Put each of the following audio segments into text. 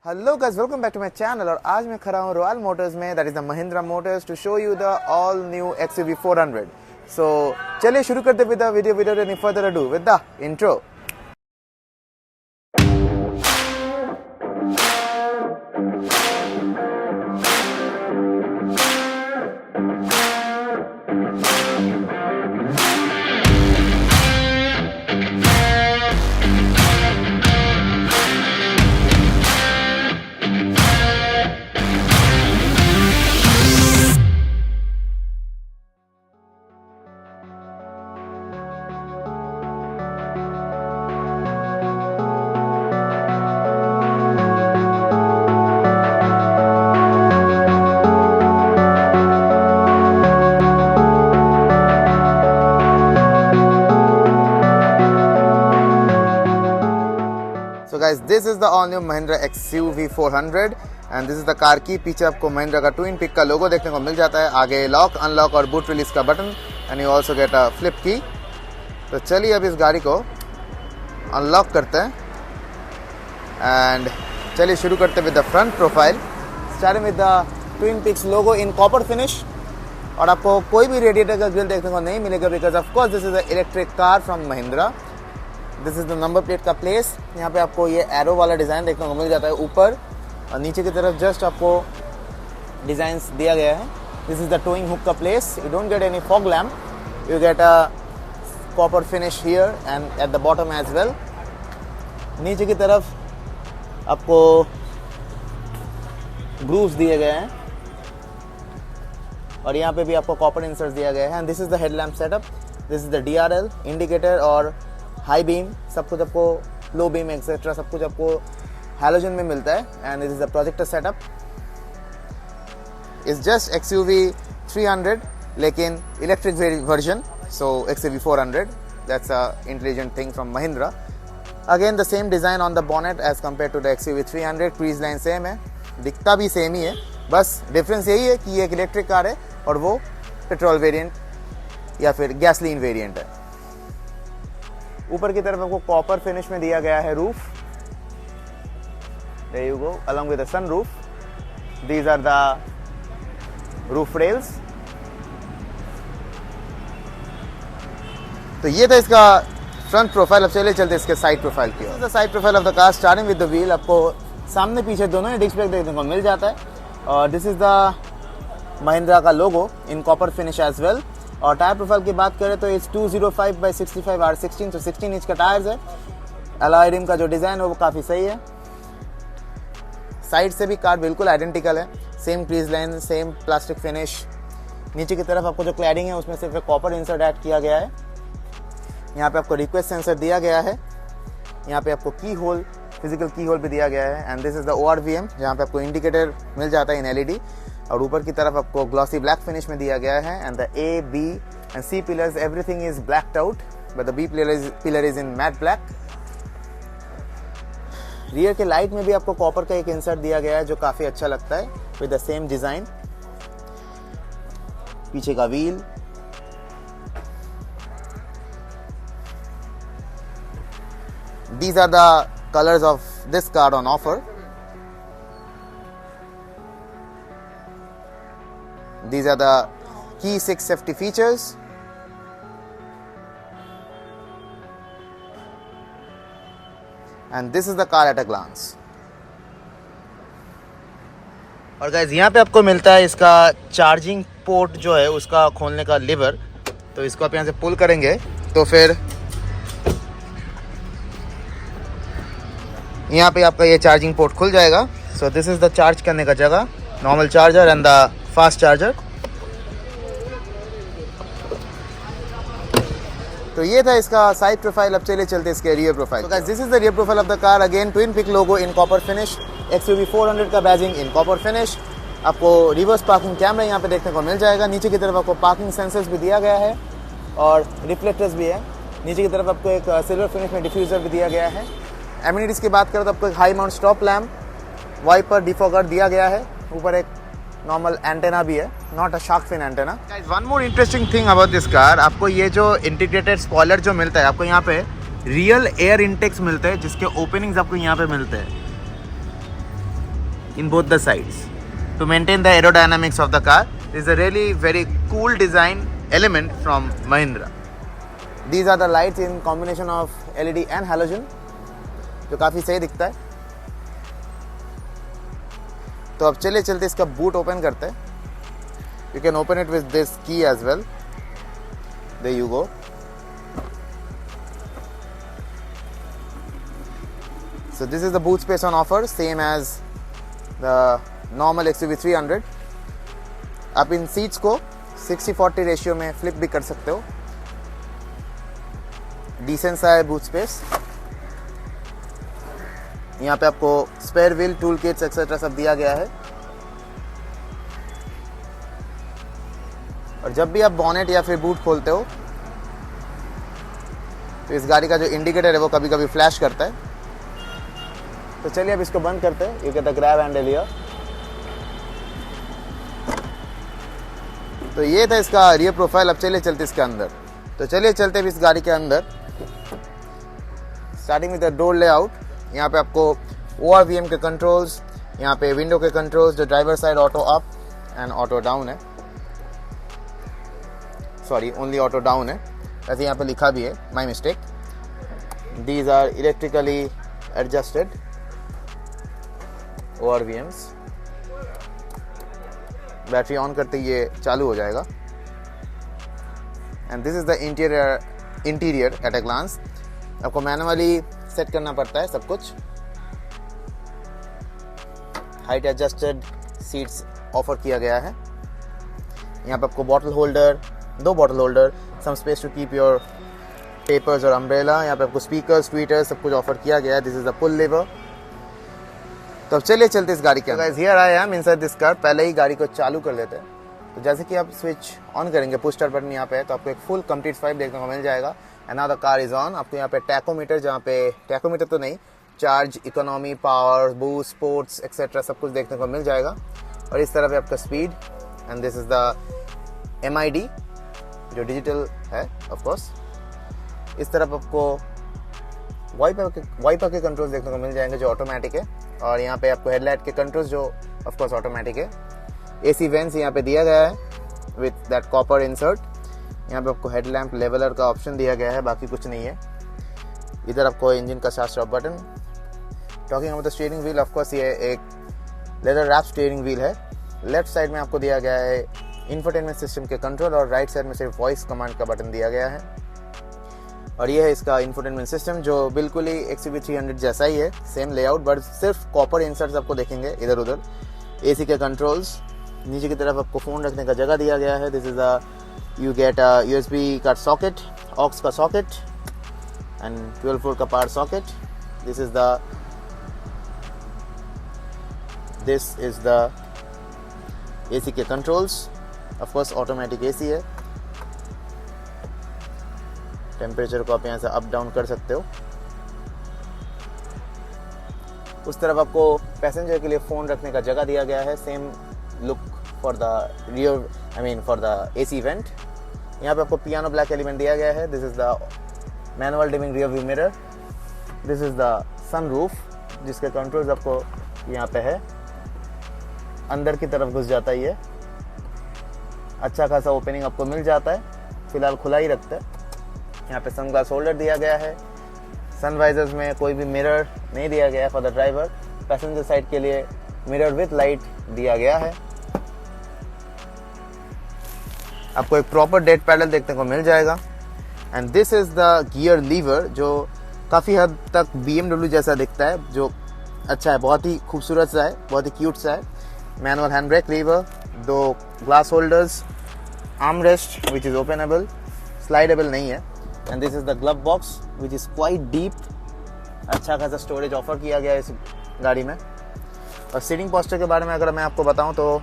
Hello guys, welcome back to my channel. और आज मैं खड़ा हूँ रॉयल मोटर्स में, that is the Mahindra motors, to show you the all new XUV 400। So चलिए शुरू करते with the video without any further ado with the intro. So guys, this is the all new Mahindra XUV 400 and this is the car की। पीछे आपको महिंद्रा का twin pick का लोगो देखने को मिल जाता है। आगे लॉक, अनलॉक और बूट रिलीज का button and you also get a flip की। तो चलिए अब इस गाड़ी को अनलॉक करते हैं एंड चलिए शुरू करते हैं with the front profile, starting with the twin peaks logo in copper finish. और आपको कोई भी रेडिएटर का ग्रिल देखने को नहीं मिलेगा because of course this is a electric car from Mahindra. This is the number plate का प्लेस। यहाँ पे आपको ये एरो वाला डिज़ाइन देखने को मिल जाता है ऊपर, और नीचे की तरफ जस्ट आपको डिज़ाइंस दिया गया है। This is the towing hook का place. You don't get any fog lamp, you get a copper finish here and at the bottom as well. नीचे की तरफ आपको ग्रूव्स दिए गए हैं और यहाँ पे भी आपको कॉपर इंसर्ट दिया गया है। And this is the headlamp setup. This is the DRL indicator और हाई बीम, सब कुछ आपको लो बीम एक्सेट्रा सब कुछ आपको हैलोजन में मिलता है। And this is the projector setup. Is just XUV 300 लेकिन electric version, so XUV 400 that's a intelligent thing from Mahindra. Again the same design on the bonnet as compare to the XUV 300। Crease line same है, दिखता भी same ही है, बस difference यही है कि ये एक इलेक्ट्रिक कार है और वो पेट्रोल वेरिएंट या फिर गैसलीन वेरिएंट है। ऊपर की तरफ आपको कॉपर फिनिश में दिया गया है roof. There you go, along with the sunroof. These are the roof rails. तो ये था इसका फ्रंट प्रोफाइल। अब चलिए चलते इसके साइड प्रोफाइल की ओर। Side profile of the car starting with the wheel. आपको सामने पीछे दोनों ही डिस्क ब्रेक देखने को मिल जाता है। और दिस इज द महिंद्रा का logo in copper finish as well. और टायर प्रोफाइल की बात करें तो इस 205/65 R16, तो 16 इंच का टायर्स है। अलॉय रिम का जो डिज़ाइन है वो काफ़ी सही है। साइड से भी कार बिल्कुल आइडेंटिकल है, same crease line, same plastic finish. नीचे की तरफ आपको जो क्लैडिंग है उसमें सिर्फ एक कॉपर इंसर्ट ऐड किया गया है। यहाँ पे आपको रिक्वेस्ट सेंसर दिया गया है। यहाँ पे आपको की होल, फिजिकल की होल भी दिया गया है। And this is the ORVM जहाँ पे आपको इंडिकेटर मिल जाता है इन LED। और ऊपर की तरफ आपको ग्लॉसी ब्लैक फिनिश में दिया गया है। And the A, B and C pillars everything is blacked out, but the B pillar is in matte black. Rear के लाइट में भी आपको कॉपर का एक इंसर्ट दिया गया है जो काफी अच्छा लगता है विद द सेम डिजाइन। पीछे का wheel, these are the colors of this car on offer. These are the key 6 safety features. And this is the car at a glance. और गाइज यहाँ पे आपको मिलता है इसका चार्जिंग पोर्ट जो है उसका खोलने का लीवर। तो इसको आप यहाँ से पुल करेंगे तो फिर यहाँ पे आपका ये चार्जिंग पोर्ट खुल जाएगा। So this is the charge करने का जगह, normal charger and the fast charger. तो ये था इसका साइड प्रोफाइल। अब चलिए चलते इसके रियर प्रोफाइल। तो guys this is the rear profile of the car. Again twin peak logo in copper finish, XUV 400 का बैजिंग इन कॉपर फिनिश। आपको रिवर्स पार्किंग कैमरा यहाँ पे देखने को मिल जाएगा। नीचे की तरफ आपको पार्किंग सेंसर्स भी दिया गया है और रिफ्लेक्टर्स भी है। नीचे की तरफ आपको एक सिल्वर फिनिश में डिफ्यूजर भी दिया गया है। एमिनिटीज़ की बात करें तो आपको एक high mount stop lamp, wiper, defogger दिया गया है। ऊपर एक नॉर्मल एंटेना भी है, not a shark fin antenna. One more interesting thing about this car, आपको ये जो इंटीग्रेटेड स्पॉइलर जो मिलता है, आपको यहाँ पे रियल एयर इंटेक्स मिलते हैं जिसके ओपनिंग्स आपको यहाँ पे मिलते हैं। in both the sides to maintain the aerodynamics of the car. This is a really very cool design element from Mahindra. These are the lights in combination of LED and halogen, जो काफ़ी सही दिखता है. तो अब चलिए चलते इसका बूट ओपन करते हैं. You can open it with this key as well. There you go. So this is the boot space on offer, same as the normal XUV 300. आप इन सीट्स को 60-40 रेशियो में फ्लिप भी कर सकते हो. डिसेंट सा है बूट स्पेस. यहाँ पे आपको spare wheel, tool kits etcetera सब दिया गया है. और जब भी आप बॉनेट या फिर बूट खोलते हो तो इस गाड़ी का जो इंडिकेटर है वो कभी कभी फ्लैश करता है. तो चलिए अब इसको बंद करते हैं. You get the grab handle here. तो ये था इसका रियर प्रोफाइल. अब चलिए चलते इसके अंदर. तो चलिए चलते इस गाड़ी के अंदर. Starting with the door layout. यहाँ पे आपको ORVM के कंट्रोल्स, यहाँ पे विंडो के कंट्रोल्स, जो driver side auto up and auto down है. सॉरी, ओनली ऑटो डाउन है. वैसे यहाँ पे लिखा भी है, my mistake. These are electrically adjusted ORVMs. Battery on करते ही ये चालू हो जाएगा. And this is the interior at a glance. आपको मैनुअली सेट करना पड़ता है सब कुछ. हाइट एडजस्टेड सीट्स ऑफर किया गया है. यहाँ पे आपको bottle holder, 2 bottle holder, some space to keep your papers और अम्ब्रेला. यहाँ पे आपको स्पीकर्स, ट्वीटर्स सब कुछ ऑफर किया गया है. दिस इज द पुल लेवर. तो अब चलिए चलते इस गाड़ी के अंदर. Here I am inside this car. पहले ही गाड़ी को चालू कर लेते हैं. तो जैसे कि आप स्विच ऑन करेंगे, पुश स्टार्ट बटन यहाँ पे है, तो आपको एक फुल कंप्लीट फाइव देखने को मिल जाएगा. And now the car is on. आपको यहाँ पे टैकोमीटर, जहाँ पे टैकोमीटर तो नहीं, charge, economy, power, boost, sports etcetera सब कुछ देखने को मिल जाएगा. और इस तरह पे आपका speed. And this is the MID जो डिजिटल है ऑफ कोर्स. इस तरफ आपको वाइपर के कंट्रोल्स देखने को मिल जाएंगे जो ऑटोमेटिक है. और यहाँ पे आपको हेडलाइट के कंट्रोल्स जो ऑफ कोर्स ऑटोमेटिक है. AC वेंट्स यहाँ पे दिया गया है विथ दैट कॉपर इंसर्ट. यहाँ पे आपको हेडलैम्प लेवलर का ऑप्शन दिया गया है, बाकी कुछ नहीं है. इधर आपको इंजन का start stop button. Talking about the steering wheel, of course ये एक लेदर रैप स्टीयरिंग व्हील है. लेफ्ट साइड में आपको दिया गया है इंफोटेनमेंट सिस्टम के कंट्रोल, और राइट साइड में सिर्फ वॉइस कमांड का बटन दिया गया है. और ये है इसका इंफोटेनमेंट सिस्टम, जो बिल्कुल ही XUV 300 जैसा ही है, सेम लेआउट, बट सिर्फ कॉपर इंसर्ट्स आपको देखेंगे इधर उधर. AC के कंट्रोल्स. नीचे की तरफ आपको फ़ोन रखने का जगह दिया गया है. This is a you get a USB का सॉकेट, ऑक्स का सॉकेट एंड 12 वोल्ट का power socket. This is the AC के controls. Of course automatic AC है. टेम्परेचर को आप यहाँ से अप डाउन कर सकते हो. उस तरफ आपको पैसेंजर के लिए फ़ोन रखने का जगह दिया गया है. Same look for the rear, for the AC went. यहाँ पे आपको पियानो ब्लैक एलिमेंट दिया गया है. This is the manual dimming rear view mirror. This is the sunroof, जिसके कंट्रोल्स आपको यहाँ पे है. अंदर की तरफ घुस जाता है ये. अच्छा खासा ओपनिंग आपको मिल जाता है. फिलहाल खुला ही रखते हैं. यहाँ पे सनग्लास होल्डर दिया गया है. सनवाइजर्स में कोई भी मिरर नहीं दिया गया है for the driver. Passenger side के लिए मिरर विथ लाइट दिया गया है. आपको एक प्रॉपर डेड पैडल देखने को मिल जाएगा. And this is the gear lever, जो काफ़ी हद तक BMW जैसा दिखता है, जो अच्छा है, बहुत ही खूबसूरत सा है, बहुत ही क्यूट सा है. Manual hand brake lever, 2 glass holders, arm rest which is openable, slidable नहीं है. And this is the glove box which is quite deep. अच्छा खासा स्टोरेज ऑफर किया गया है इस गाड़ी में. और सीटिंग पोस्चर के बारे में अगर मैं आपको बताऊं तो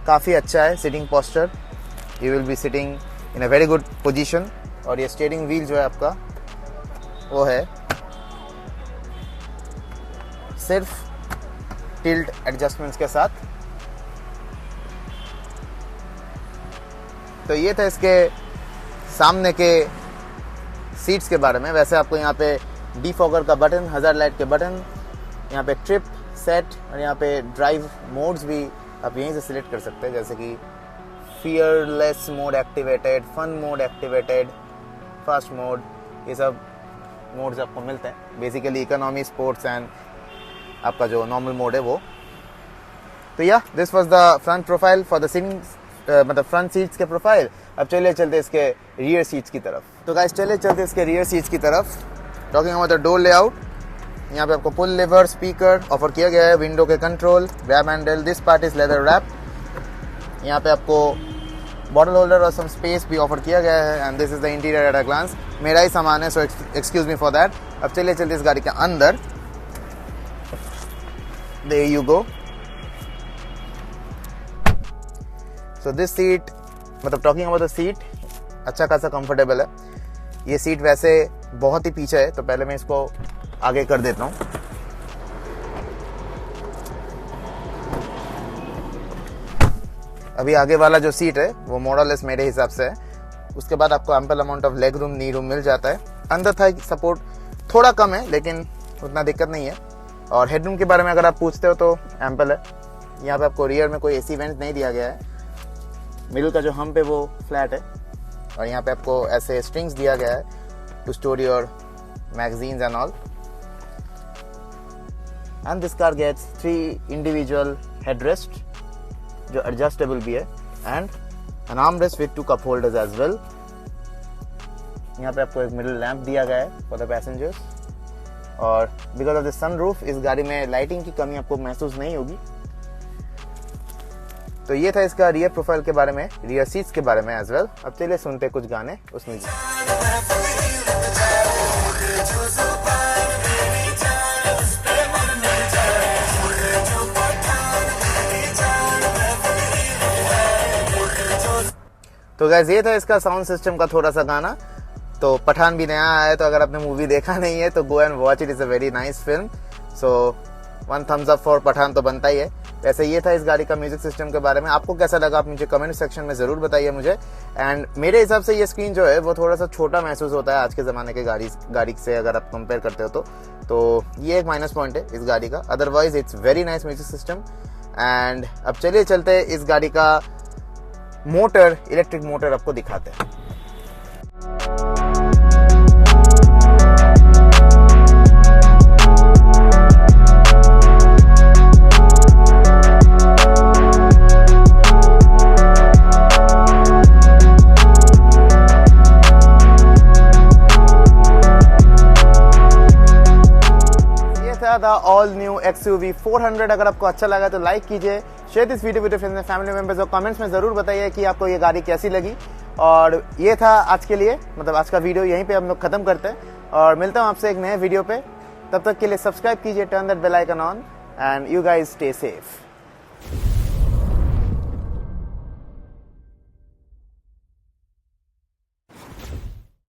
काफ़ी अच्छा है seating posture. You will be sitting in a very good position. और ये स्टीयरिंग व्हील जो है आपका वो है सिर्फ टिल्ट एडजस्टमेंट्स के साथ. तो ये था इसके सामने के सीट्स के बारे में. वैसे आपको यहाँ पे डिफॉगर का बटन, हज़ार्ड लाइट के बटन, यहाँ पे ट्रिप, सेट, और यहाँ पे ड्राइव मोड्स भी आप यहीं से सिलेक्ट कर सकते हैं, जैसे कि fearless mode activated, fun mode activated, fast mode, ये सब मोड्स आपको मिलते हैं। बेसिकली इकोनॉमी, स्पोर्ट्स एंड आपका जो नॉर्मल मोड है वो। तो या this was the front profile for the seating, मतलब फ्रंट सीट्स के प्रोफाइल। अब चलिए चलते इसके रियर सीट्स की तरफ। तो गाइस चलिए चलते इसके रियर सीट्स की तरफ। Talking about the door layout, यहाँ पे आपको पुल लेवर, स्पीकर ऑफर किया गया है, विंडो के control, grab handle, this part is leather wrap. यहाँ पे आपको बॉटल होल्डर और सम स्पेस भी ऑफर किया गया है, and this is the interior at a glance. मेरा ही सामान है, so excuse me for that. अब चलिए चलते इस गाड़ी के अंदर। There you go. So this seat, मतलब टॉकिंग अबाउट द सीट, अच्छा खासा कंफर्टेबल है। ये सीट वैसे बहुत ही पीछे है, तो पहले मैं इसको आगे कर देता हूँ। अभी आगे वाला जो सीट है वो मॉडललेस मेरे हिसाब से है। उसके बाद आपको ample amount of leg room, knee room मिल जाता है। अंदर थाई सपोर्ट थोड़ा कम है, लेकिन उतना दिक्कत नहीं है। और हेडरूम के बारे में अगर आप पूछते हो तो एम्पल है। यहाँ पे आपको रियर में कोई एसी वेंट नहीं दिया गया है। मिडिल का जो हम्प है वो फ्लैट है, और यहाँ पे आपको ऐसे स्ट्रिंग्स दिया गया है to store your magazines and all. And this car gets 3 individual headrest जो एडजस्टेबल भी है, and an arm rest with 2 cup holders as well. यहाँ पे आपको एक मिडिल लैंप दिया गया है फॉर द पैसेंजर्स, और बिकॉज ऑफ द सनरूफ इस गाड़ी में लाइटिंग की कमी आपको महसूस नहीं होगी। तो ये था इसका रियर प्रोफाइल के बारे में, रियर सीट्स के बारे में एज वेल। अब चलिए सुनते कुछ गाने उसमें। तो गाइस ये था इसका साउंड सिस्टम का थोड़ा सा गाना। तो पठान भी नया आया है, तो अगर आपने मूवी देखा नहीं है तो go and watch it, is a very nice film. So 1 thumbs up for Pathaan तो बनता ही है। वैसे ये था इस गाड़ी का म्यूजिक सिस्टम के बारे में। आपको कैसा लगा आप मुझे कमेंट सेक्शन में जरूर बताइए मुझे। एंड मेरे हिसाब से ये स्क्रीन जो है वो थोड़ा सा छोटा महसूस होता है आज के ज़माने के गाड़ी से अगर आप कंपेयर करते हो तो ये एक माइनस पॉइंट है इस गाड़ी का। Otherwise it's very nice music system. And अब चलिए चलते इस गाड़ी का मोटर, इलेक्ट्रिक मोटर आपको दिखाते हैं। The all new XUV 400। अगर आपको अच्छा लगा तो लाइक कीजिए, share this video with friends and family members, और कमेंट्स में जरूर बताइए कि आपको ये गाड़ी कैसी लगी। और ये था आज के लिए, मतलब आज का वीडियो यहीं पे हम लोग खत्म करते हैं, और मिलता हूँ आपसे एक नए वीडियो पे। तब तक के लिए सब्सक्राइब कीजिए, turn that bell icon on, and you guys stay safe.